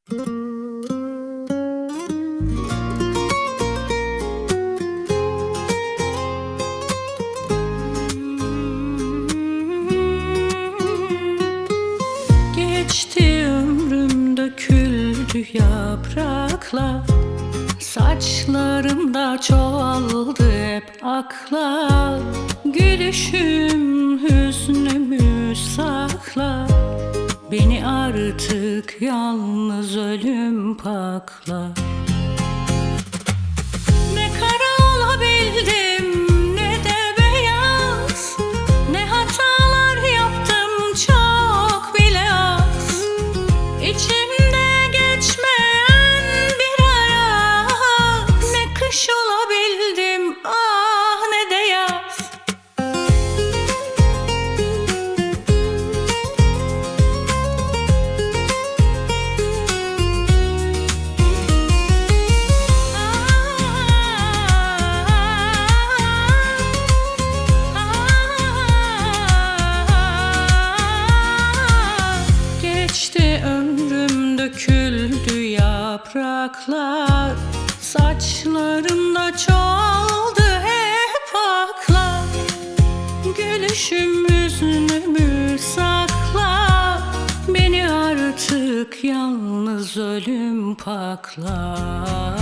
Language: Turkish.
Geçti ömrüm döküldü yapraklar, saçlarımda çoğaldı hep aklar. Gülüşüm hüznümü saklar, beni artık yalnız ölüm paklar. Ne kara olabildim ne de beyaz, ne hatalar yaptım çok bile az. İçimde geçmeyen bir ayaz, ne kış olabildim ah ne de yaz. Geçti ömrüm döküldü yapraklar, saçlarımda çoğaldı hep aklar. Gülüşüm hüznümü saklar, beni artık yalnız ölüm paklar.